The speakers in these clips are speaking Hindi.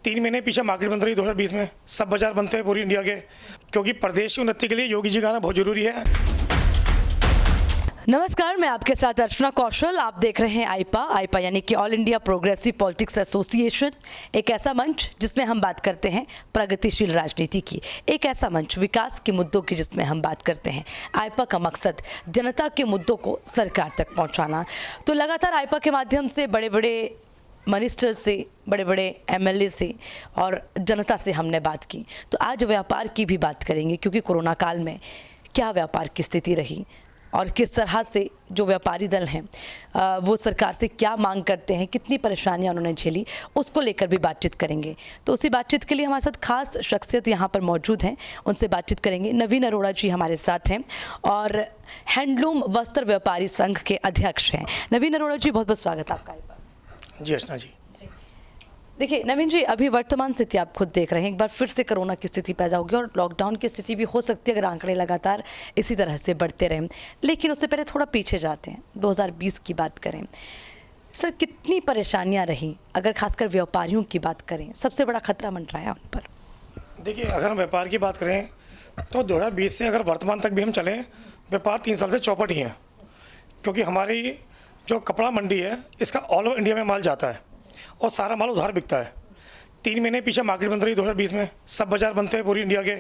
3 महीने पीछे मार्केट बंद रही 2020 में। सब बाजार बंद थे पूरी इंडिया के, क्योंकि प्रदेश की उन्नति के लिए योगी जी का आना बहुत जरूरी है। नमस्कार, मैं आपके साथ अर्चना कौशल। आप देख रहे हैं आईपा यानी कि all India progressive politics association, एक ऐसा मंच जिसमें हम बात करते हैं प्रगतिशील राजनीति की, एक ऐसा मंच विकास के मुद्दों की जिसमें हम बात करते हैं। आईपा का मकसद जनता के मुद्दों को सरकार तक पहुंचाना। तो लगातार आईपा के माध्यम से बड़े बड़े मिनिस्टर से, बड़े बड़े एमएलए से और जनता से हमने बात की। तो आज व्यापार की भी बात करेंगे, क्योंकि कोरोना काल में क्या व्यापार की स्थिति रही और किस तरह से जो व्यापारी दल हैं वो सरकार से क्या मांग करते हैं, कितनी परेशानियां उन्होंने झेली, उसको लेकर भी बातचीत करेंगे। तो उसी बातचीत के लिए हमारे साथ खास शख्सियत यहाँ पर मौजूद हैं, उनसे बातचीत करेंगे। नवीन अरोड़ा जी हमारे साथ हैं और हैंडलूम वस्त्र व्यापारी संघ के अध्यक्ष हैं। नवीन अरोड़ा जी, बहुत बहुत स्वागत आपका। जी अर्चना जी। देखिए नवीन जी, अभी वर्तमान स्थिति आप खुद देख रहे हैं, एक बार फिर से कोरोना की स्थिति पैदा होगी और लॉकडाउन की स्थिति भी हो सकती है अगर आंकड़े लगातार इसी तरह से बढ़ते रहें। लेकिन उससे पहले थोड़ा पीछे जाते हैं, 2020 की बात करें। सर, कितनी परेशानियां रहीं अगर खासकर व्यापारियों की बात करें? सबसे बड़ा खतरा मंडराया उन पर। देखिए, अगर हम व्यापार की बात करें तो 2020 से अगर वर्तमान तक भी हम चलें, व्यापार 3 साल से चौपट ही है। क्योंकि हमारी जो कपड़ा मंडी है, इसका ऑल ओवर इंडिया में माल जाता है और सारा माल उधार बिकता है। 3 महीने पीछे मार्केट बंद रही 2020 में। सब बाजार बंद थे पूरी इंडिया के,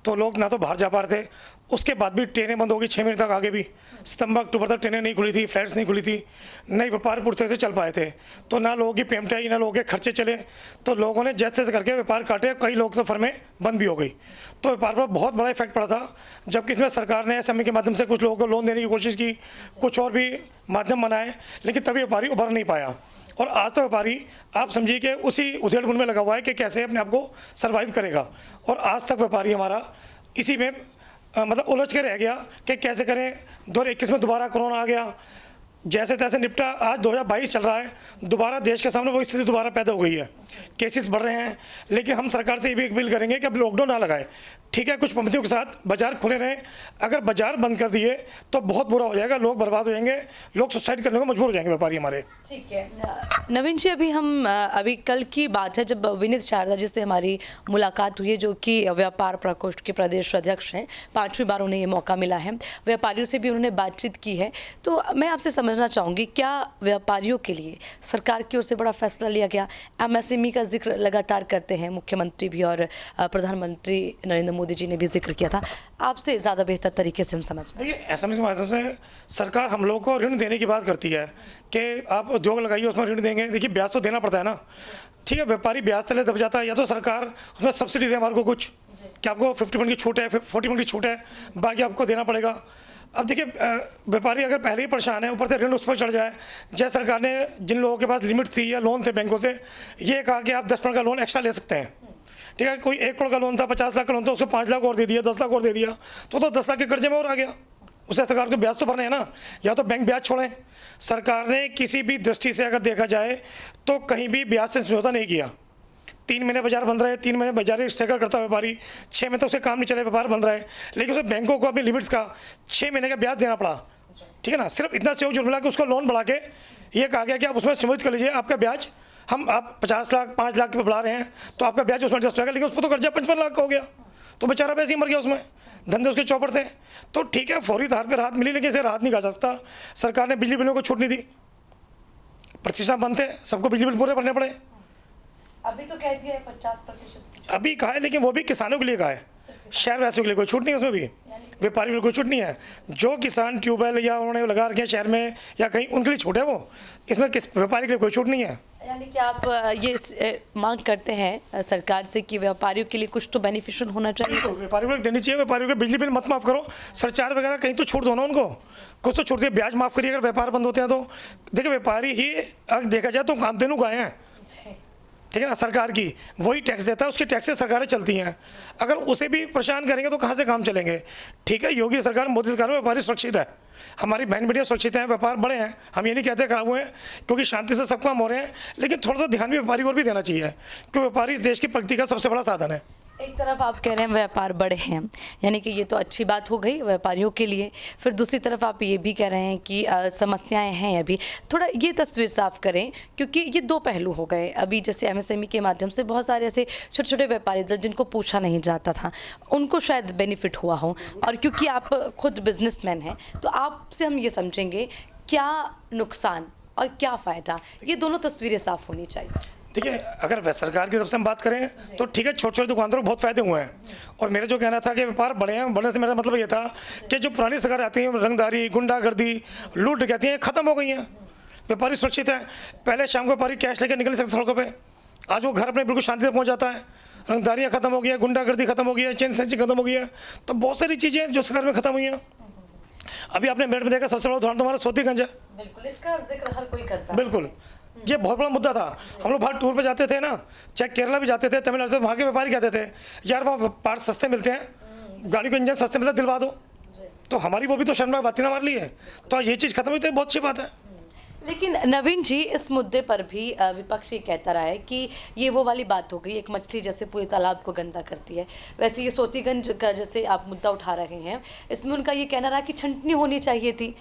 तो लोग ना तो बाहर जा पा रहे थे। उसके बाद भी ट्रेनें बंद हो गई 6 महीने तक, आगे भी सितंबर अक्टूबर तक ट्रेनें नहीं खुली थी, फ्लाइट्स नहीं खुली थी, नए व्यापार पूरी से चल पाए थे। तो ना लोगों की पेमेंट आई, ना लोगों के खर्चे चले। तो लोगों ने जैसे करके व्यापार काटे, कई लोग तो फर्में बंद भी हो गई। तो व्यापार पर बहुत बड़ा इफेक्ट पड़ा था। जबकि इसमें सरकार ने एसएमई के माध्यम से कुछ लोगों को लोन देने की कोशिश की, कुछ और भी माध्यम बनाए, लेकिन तभी व्यापारी उभर नहीं पाया। और आज तक व्यापारी आप समझिए कि उसी उधेड़-बुन में लगा हुआ है कि कैसे अपने आप को सर्वाइव करेगा। और आज तक व्यापारी हमारा इसी में मतलब उलझ के रह गया कि कैसे करें। 2021 में दोबारा कोरोना आ गया, जैसे तैसे निपटा। आज 2022 चल रहा है, दोबारा देश के सामने वो स्थिति दोबारा पैदा हो गई है। केसेस बढ़ रहे हैं, लेकिन हम सरकार से ये भी अपील करेंगे कि अब लॉकडाउन ना लगाए। ठीक है, कुछ पाबंदियों के साथ बाजार खुले रहें। अगर बाजार बंद कर दिए तो बहुत बुरा हो जाएगा, लोग बर्बाद हो जाएंगे, लोग सुसाइड करने को मजबूर हो जाएंगे व्यापारी हमारे। ठीक है नवीन जी, अभी कल की बात है जब विनीत शारदा जी से हमारी मुलाकात हुई है, जो कि व्यापार प्रकोष्ठ के प्रदेश अध्यक्ष हैं। 5वीं बार उन्हें ये मौका मिला है, व्यापारियों से भी उन्होंने बातचीत की है। तो मैं आपसे समझना चाहूँगी, क्या व्यापारियों के लिए सरकार की ओर से बड़ा फैसला लिया गया? एमएसएमई का जिक्र लगातार करते हैं मुख्यमंत्री भी और प्रधानमंत्री नरेंद्र मोदी जी ने भी जिक्र किया था। आपसे ज़्यादा बेहतर तरीके से हम समझ पाएं। देखिए, एसएमई के माध्यम से सरकार हम लोग को ऋण देने की बात करती है कि आप उद्योग लगाइए, उसमें ऋण देंगे। देखिए, ब्याज तो देना पड़ता है ना। ठीक है, व्यापारी ब्याज तले दब जाता है, या तो सरकार उसमें सब्सिडी दे हमारे को कुछ, कि आपको 50% की छूट है, 40% की छूट है, बाकी आपको देना पड़ेगा। अब देखिए, व्यापारी अगर पहले ही परेशान है, ऊपर से ऋण उस पर चढ़ जाए। जैसे सरकार ने जिन लोगों के पास लिमिट थी या लोन थे बैंकों से, ये कहा कि आप 10% का लोन एक्स्ट्रा ले सकते हैं। ठीक है, कोई 1 करोड़ का लोन था, 50 लाख का लोन था, उसको 5 लाख और दे दिया, 10 लाख और दे दिया, तो 10 लाख के कर्जे में और आ गया। उसे सरकार को ब्याज तो भरने हैं ना, या तो बैंक ब्याज छोड़ें। सरकार ने किसी भी दृष्टि से अगर देखा जाए तो कहीं भी ब्याज से समझौता नहीं किया। 3 महीने बाजार बंद रहे, 3 महीने बाजार स्ट्रगल करता व्यापारी, 6 महीने तो उसे काम नहीं चले, व्यापार बंद रहे, लेकिन उसे बैंकों को अपनी लिमिट्स का 6 महीने का ब्याज देना पड़ा। ठीक है ना, सिर्फ इतना सहयोग जुर्माना कि उसको लोन बढ़ा के ये कहा गया कि आप उसमें सम्मिलित कर लीजिए, आपका ब्याज आप 50 लाख 5 लाख पे बढ़ा रहे हैं तो आपका ब्याज उसमें एडजस्ट होगा। लेकिन उस पर तो कर्जा 55 लाख का हो गया, तो बेचारा वैसे ही मर गया, उसमें धंधे उसके चौपट थे। तो ठीक है, फौरी आधार पर राहत मिली, लेकिन इसे राहत नहीं कहा जा सकता। सरकार ने बिजली बिलों को छूट नहीं दी, प्रतिष्ठान बंद थे, सबको बिजली बिल पूरे भरने पड़े। अभी तो कह दिया है 50%, अभी कहा है, लेकिन वो भी किसानों के लिए कहा है, शहर वासियों के लिए कोई छूट नहीं है। उसमें भी व्यापारी के लिए कोई छूट नहीं है। जो किसान ट्यूबवेल या उन्होंने लगा रखे हैं शहर में या कहीं, उनके लिए छूट है वो, इसमें व्यापारी के लिए कोई छूट नहीं है। यानी कि आप ये मांग करते हैं सरकार से कि व्यापारियों के लिए कुछ तो बेनिफिशियल होना चाहिए। व्यापारियों को देनी चाहिए। व्यापारियों के बिजली बिल मत माफ़ करो, सरचार्ज वगैरह कहीं तो छूट दो ना उनको, कुछ तो छूट दिए, ब्याज माफ़ करिए अगर व्यापार बंद होते हैं तो। देखिए, व्यापारी ही अगर देखा जाए तो काम देनु गाय हैं, ठीक है ना, सरकार की वही टैक्स देता है, उसकी टैक्स से सरकारें चलती हैं। अगर उसे भी परेशान करेंगे तो कहाँ से काम चलेंगे? ठीक है, योगी सरकार, मोदी सरकार में व्यापारी सुरक्षित है, हमारी बहन बेटियाँ सुरक्षित हैं, व्यापार बड़े हैं, हम ये नहीं कहते खराब हुए हैं, क्योंकि शांति से सब काम हो रहे हैं। लेकिन थोड़ा सा ध्यान भी व्यापारी और भी देना चाहिए, क्योंकि व्यापारी इस देश की प्रगति का सबसे बड़ा साधन है। एक तरफ आप कह रहे हैं व्यापार बड़े हैं, यानी कि ये तो अच्छी बात हो गई व्यापारियों के लिए, फिर दूसरी तरफ आप ये भी कह रहे हैं कि समस्याएं हैं अभी। थोड़ा ये तस्वीर साफ करें, क्योंकि ये दो पहलू हो गए। अभी जैसे एमएसएमई के माध्यम से बहुत सारे ऐसे छोटे छोटे व्यापारी दल जिनको पूछा नहीं जाता था, उनको शायद बेनिफिट हुआ हो, और क्योंकि आप खुद बिजनेसमैन हैं तो आपसे हम ये समझेंगे क्या नुकसान और क्या फ़ायदा, ये दोनों तस्वीरें साफ होनी चाहिए। देखिए, अगर सरकार की तरफ से हम बात करें तो ठीक है, छोटे छोटे दुकानदारों को बहुत फायदे हुए हैं। और मेरा जो कहना था कि व्यापार बढ़े हैं, बढ़ने से मेरा मतलब ये था कि जो पुरानी सरकार आती है, रंगदारी, गुंडागर्दी, लूट डकैती हैं, खत्म हो गई हैं। व्यापारी सुरक्षित है। पहले शाम को व्यापारी कैश लेकर निकल सकते सड़कों पर, आज वो घर अपने बिल्कुल शांति से पहुँच जाता है। रंगदारियाँ खत्म हो गई है, गुंडागर्दी खत्म हो गई है, चेन सेंसिंग खत्म हो गई है। तो बहुत सारी चीज़ें जो सरकार में खत्म हुई हैं। अभी आपने मेरठ में देखा, सबसे बड़ा उदाहरण तुम्हारा सोतीगंज है। बिल्कुल, इसका जिक्र हर कोई करता है। बिल्कुल, ये बहुत बड़ा मुद्दा था। हम लोग बाहर टूर पे जाते थे ना, चाहे केरला भी जाते थे, तमिलनाडु, तो वहाँ के व्यापारी कहते थे यार वहाँ पार्ट्स सस्ते मिलते हैं, गाड़ी को इंजन सस्ते मिलता है, दिलवा दो। तो हमारी वो भी तो शर्मनाक बात थी ना हमारे लिए। तो ये चीज़ खत्म हुई तो बहुत अच्छी बात है। लेकिन नवीन जी, इस मुद्दे पर भी विपक्ष ये कहता रहा है कि ये वो वाली बात हो गई, एक मछली जैसे पूरे तालाब को गंदा करती है, वैसे ये सोतीगंज का जैसे आप मुद्दा उठा रहे हैं, इसमें उनका ये कहना रहा कि छंटनी होनी चाहिए थी,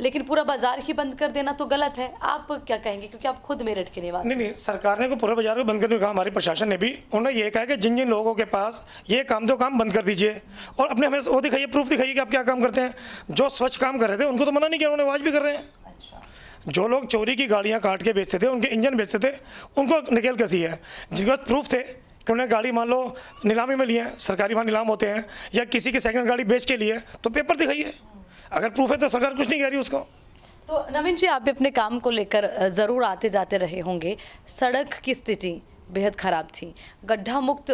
लेकिन पूरा बाजार ही बंद कर देना तो गलत है। आप क्या कहेंगे, क्योंकि आप खुद मेरठ के निवासी? नहीं, सरकार ने को पूरे बाजार को बंद करने को कहा, हमारे प्रशासन ने भी। उन्होंने ये कहा कि जिन जिन लोगों के पास ये काम दो काम बंद कर दीजिए, और अपने हमें वो दिखाइए, प्रूफ दिखाइए कि आप क्या काम करते हैं। जो स्वच्छ काम कर रहे थे उनको तो मना नहीं किया उन्होंने, आज भी कर रहे हैं। जो लोग चोरी की गाड़ियाँ काट के बेचते थे, उनके इंजन बेचते थे, उनको निकेल कसी है। जिनके पास प्रूफ थे कि उन्हें गाड़ी मान लो नीलामी में लिए, सरकारी वहाँ नीलाम होते हैं, या किसी की सेकंड गाड़ी बेच के लिए, तो पेपर दिखाइए। अगर प्रूफ है तो सरकार कुछ नहीं कह रही उसको। तो नवीन जी, आप भी अपने काम को लेकर ज़रूर आते जाते रहे होंगे। सड़क की स्थिति बेहद ख़राब थी, गड्ढा मुक्त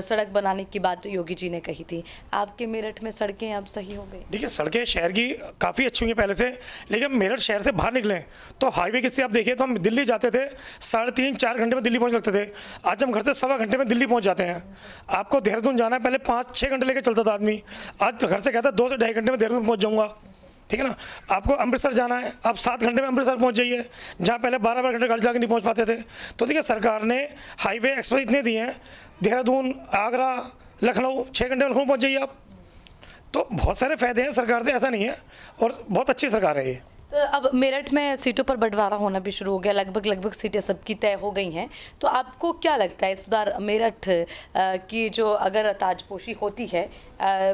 सड़क बनाने की बात योगी जी ने कही थी। आपके मेरठ में सड़कें अब सही हो गई? देखिए, सड़कें शहर की काफ़ी अच्छी हुई हैं पहले से, लेकिन मेरठ शहर से बाहर निकलें तो हाईवे की स्थिति आप देखिए तो हम दिल्ली जाते थे 3.5-4 घंटे में दिल्ली पहुंच लगते थे। आज हम घर से 1.25 घंटे में दिल्ली पहुंच जाते हैं। आपको देहरादून जाना है, पहले 5-6 घंटे लेकर चलता था आदमी, आज घर से कहता है 2 से 2.5 घंटे में देहरादून पहुँच जाऊँगा। ठीक है ना। आपको अमृतसर जाना है, आप 7 घंटे में अमृतसर पहुंच जाइए, जहां पहले 12 घंटे गाड़ी जाकर नहीं पहुंच पाते थे। तो देखिए, सरकार ने हाईवे एक्सप्रेस इतने दिए हैं, देहरादून, आगरा, लखनऊ, 6 घंटे में लखनऊ पहुंच जाइए आप। तो बहुत सारे फायदे हैं सरकार से, ऐसा नहीं है, और बहुत अच्छी सरकार है ये। तो अब मेरठ में सीटों पर बंटवारा होना भी शुरू हो गया, लगभग सीटें सबकी तय हो गई हैं। तो आपको क्या लगता है इस बार मेरठ की जो अगर ताजपोशी होती है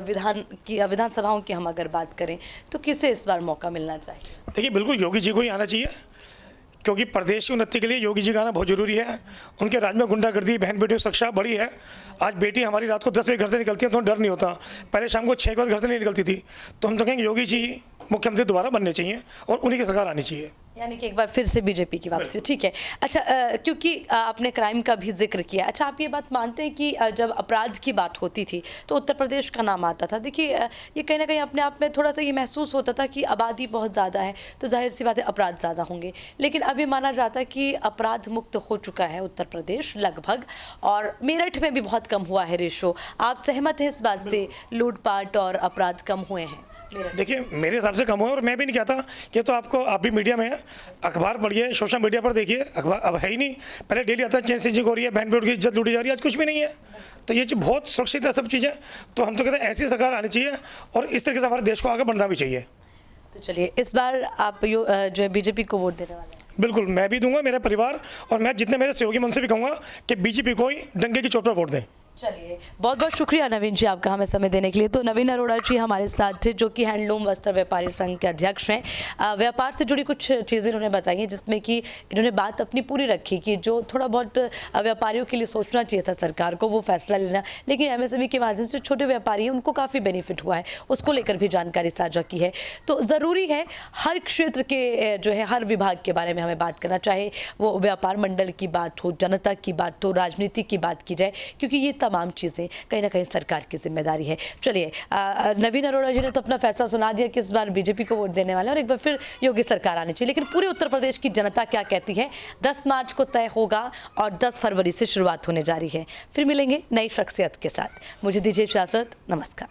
विधानसभाओं की हम अगर बात करें, तो किसे इस बार मौका मिलना चाहिए? देखिए, बिल्कुल योगी जी को ही आना चाहिए, क्योंकि प्रदेश की उन्नति के लिए योगी जी का आना बहुत जरूरी है। उनके राज्य में गुंडागर्दी, बहन बेटियों की सुरक्षा बड़ी है। आज बेटी हमारी रात को 10 बजे घर से निकलती है तो डर नहीं होता, पहले शाम को 6 बजे घर से नहीं निकलती थी। तो हम तो कहेंगे योगी जी मुख्यमंत्री दोबारा बनने चाहिए और उन्हीं की सरकार आनी चाहिए। यानी कि एक बार फिर से बीजेपी की वापसी। ठीक है। अच्छा, क्योंकि आपने क्राइम का भी जिक्र किया, अच्छा आप ये बात मानते हैं कि जब अपराध की बात होती थी तो उत्तर प्रदेश का नाम आता था? देखिए, ये कहीं ना कहीं अपने आप में थोड़ा सा ये महसूस होता था कि आबादी बहुत ज़्यादा है तो जाहिर सी बात है अपराध ज़्यादा होंगे, लेकिन अभी माना जाता है कि अपराध मुक्त हो चुका है उत्तर प्रदेश लगभग, और मेरठ में भी बहुत कम हुआ है रेशो। आप सहमत हैं इस बात से, लूटपाट और अपराध कम हुए हैं? देखिए, मेरे हिसाब से कम हुआ, और मैं भी नहीं कहता कि तो आपको, आप भी मीडिया में है, अखबार पढ़िए, सोशल मीडिया पर देखिए, अखबार अब है ही नहीं। पहले डेली आता है चेन सेंसिंग हो रही है, बहन बेटियों की इज्जत लूटी जा रही है, आज कुछ भी नहीं है। तो ये चीज़ बहुत सुरक्षित है सब चीज़ें। तो हम तो कहते हैं ऐसी सरकार आनी चाहिए और इस तरीके से हमारे देश को आगे बढ़ना भी चाहिए। तो चलिए, इस बार आप जो है बीजेपी को वोट देने वाले हैं? बिल्कुल, मैं भी दूंगा, मेरा परिवार, और मैं जितने मेरे सहयोगी मैं उनसे भी कहूँगा कि बीजेपी को ही डंके की चोट पर वोट दें। चलिए, बहुत बहुत शुक्रिया नवीन जी आपका हमें समय देने के लिए। तो नवीन अरोड़ा जी हमारे साथ थे, जो कि हैंडलूम वस्त्र व्यापारी संघ के अध्यक्ष हैं। व्यापार से जुड़ी कुछ चीज़ें इन्होंने बताई हैं, जिसमें कि इन्होंने बात अपनी पूरी रखी कि जो थोड़ा बहुत व्यापारियों के लिए सोचना चाहिए था सरकार को, वो फैसला लेना, लेकिन एमएसएमई के माध्यम से छोटे व्यापारी हैं उनको काफ़ी बेनिफिट हुआ है, उसको लेकर भी जानकारी साझा की है। तो ज़रूरी है हर क्षेत्र के जो है हर विभाग के बारे में हमें बात करना, चाहे वो व्यापार मंडल की बात हो, जनता की बात हो, राजनीति की बात की जाए, क्योंकि ये तमाम चीज़ें कहीं ना कहीं सरकार की जिम्मेदारी है। चलिए, नवीन अरोड़ा जी ने तो अपना फैसला सुना दिया कि इस बार बीजेपी को वोट देने वाले हैं और एक बार फिर योगी सरकार आनी चाहिए, लेकिन पूरे उत्तर प्रदेश की जनता क्या कहती है 10 मार्च को तय होगा और 10 फरवरी से शुरुआत होने जा रही है। फिर मिलेंगे नई शख्सियत के साथ, मुझे दीजिए इजाज़त, नमस्कार।